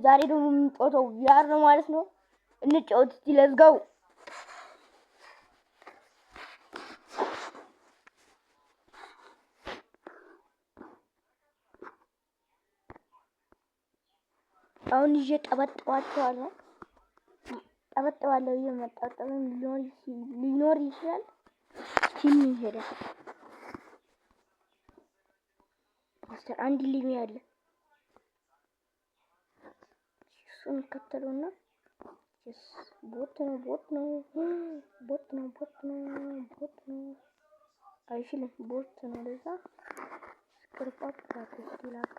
ዛሬ ደግሞ የምንጫወተው ቪአር ነው ማለት ነው። እንጫወት እስቲ ሌትስ ጎ። አሁን ይዤ ጠበጥባቸዋለሁ። ጠበጥባለሁ የመጣጠም ሊኖር ይችላል። ሲም ይሄዳል። ማስተር አንድ ሊሚ አለ። እሱን ከተሉና ቦት ነው አይችልም። ቦት ነው ለዛ ስክሪፓት ፕራክቲስ ይላል።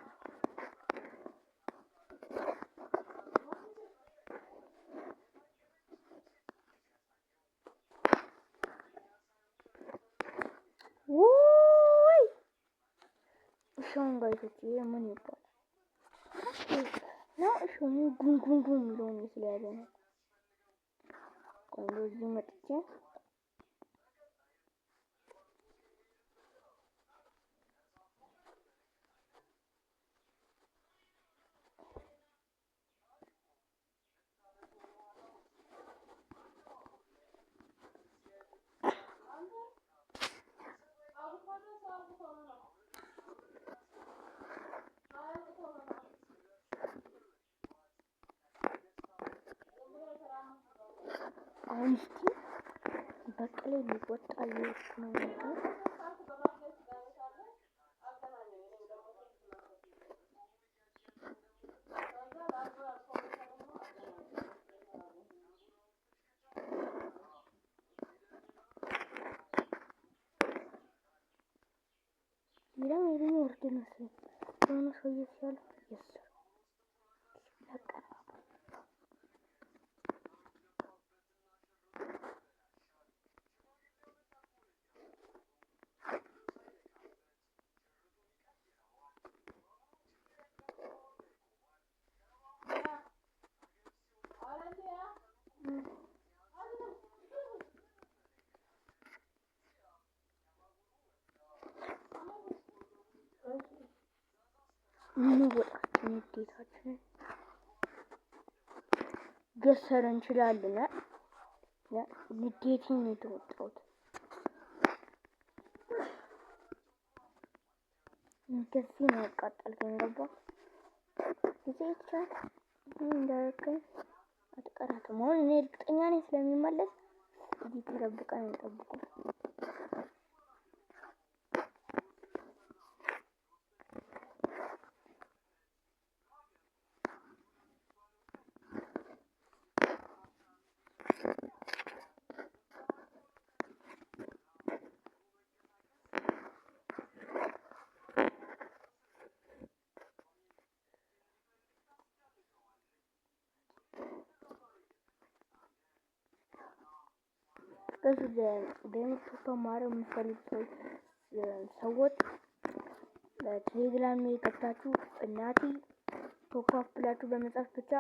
ውይ እሺውን ጋይቶች ምን ይባላል ነው? እሺውን ጉንጉን የሚለውን ስለያዘ ነው። ቆይ እዚህ መጥቼ አሁን እስኪ በቀለ ሊወጣ ነው ማለት ይሄ ወርድ ነው ሰው ይችላል ይስ ምን ወጣችን እንዴታችን ገሰር እንችላለን። ንዴቴን ነው የተወጣሁት። እንደዚህ ነው ያቃጠልከኝ። ገባ ጊዜ ይቻል እንዳልከኝ አትቀራትም። አሁን እኔ እርግጠኛ ነኝ ስለሚመለስ እዚህ ተደብቀን እንጠብቀው። በዚህ በዩቲዩብ ማረም የምትፈልጉ ሰዎች በቴሌግራም ገብታችሁ እናቲ ቶፕ ብላችሁ በመጻፍ ብቻ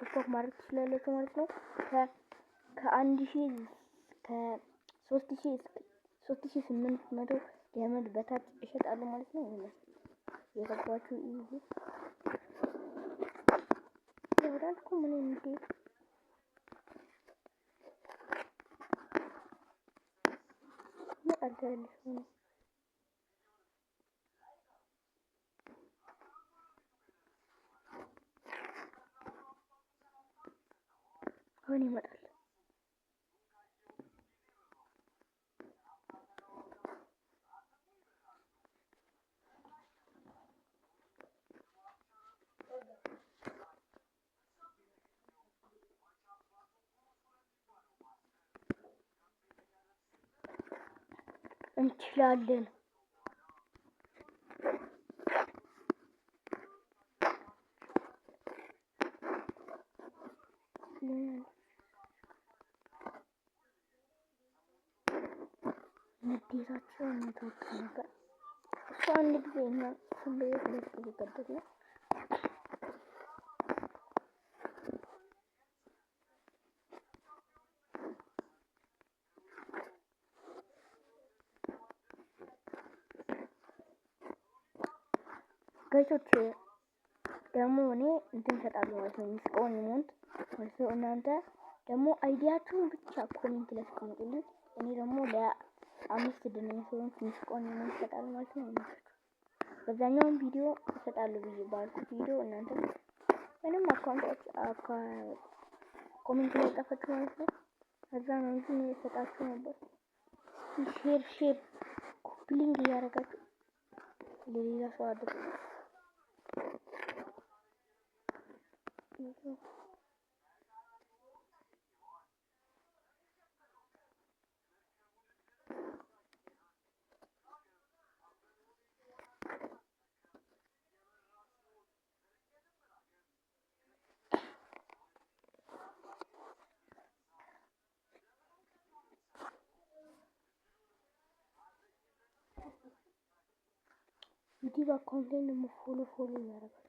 ቶፕ ማድረግ ትችላላችሁ ማለት ነው። ከ1000 ከ3800 ዳይመንድ በታች ይሸጣሉ ማለት ነው። የገባችሁ ይሄ ይወዳልኩ ምን እንዴ አልተልሽ ነው አሁን ይመጣል። እንችላለን ንዴታቸው ተወጣ ነበር። እሱ አንድ ጊዜ እና ሁሌ ሁለት ጊዜ ገደል ነው። ጋይሶች ደግሞ እኔ እንትን እሰጣለሁ ማለት ነው። የሚስቀውን ሞንት ማለት ነው። እናንተ ደግሞ አይዲያችሁን ብቻ ኮሜንት ላይ አስቀምጡልኝ። እኔ ደግሞ ለ5 ድነኝ ሰውን የሚስቀውን ሞንት እሰጣለሁ ማለት ነው። በዛኛውን ቪዲዮ እሰጣለሁ ብዬ ባልኩት ቪዲዮ እናንተ ምንም አካውንት ኮሜንት ላይ ጻፋችሁ ማለት ነው። ከዛ ነው እንጂ እኔ እሰጣችሁ ነበር። ሼር ኮፕሊንግ እያደረጋችሁ ለሌላ ሰው አድርጉ። ዩቲዩብ አካውንቴን ደግሞ ፎሎ እያደረጋችሁ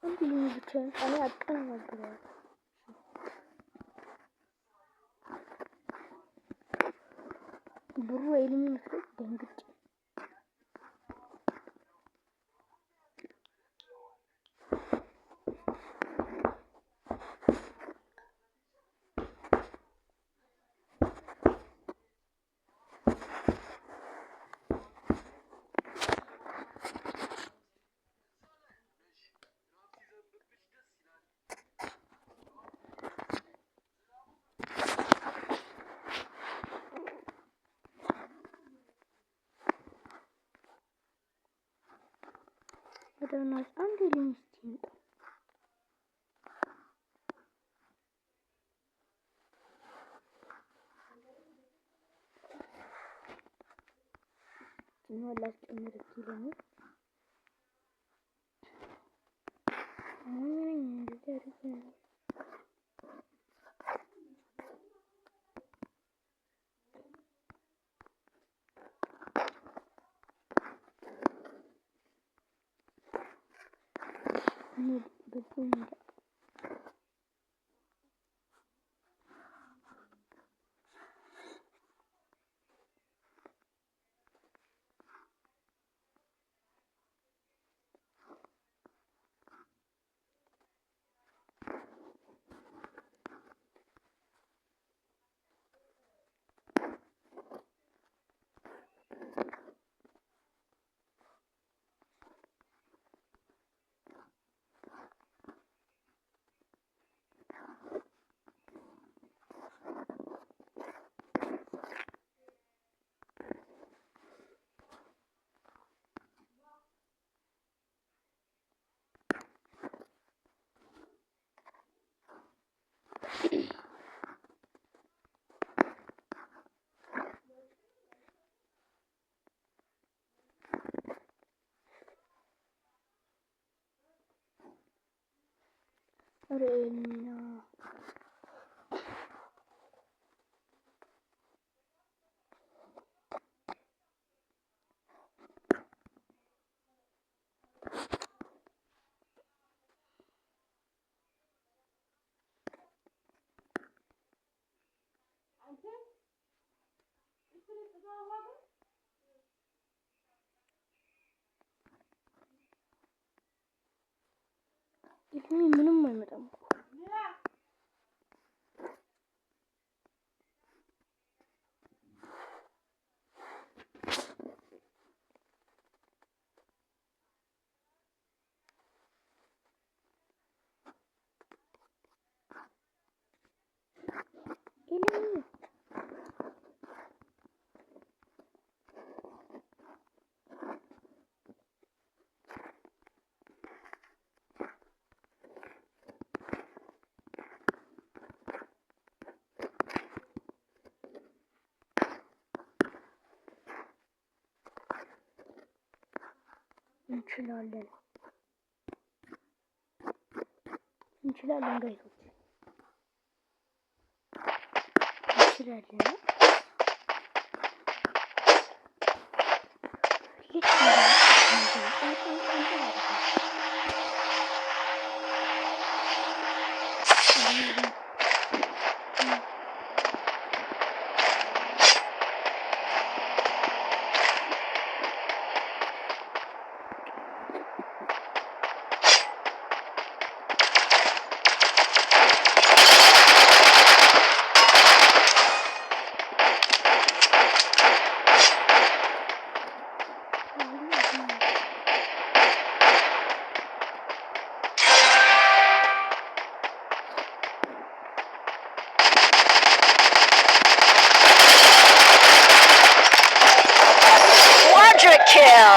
እንዲህ ብቻ እኔ አቀናብራለሁ። ብሩ አይልም መስሎኝ ደንግጬ ወደናስ አንዴ ሊሚስት ይመጣ ነው ላስጨምርት ይለኝ በዚህ ሬና ምንም አይመጣም። እንችላለን ጋይሶች እንችላለን። kill.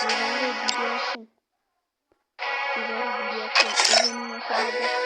İleri gidiyorsun. İleri gidiyorsun.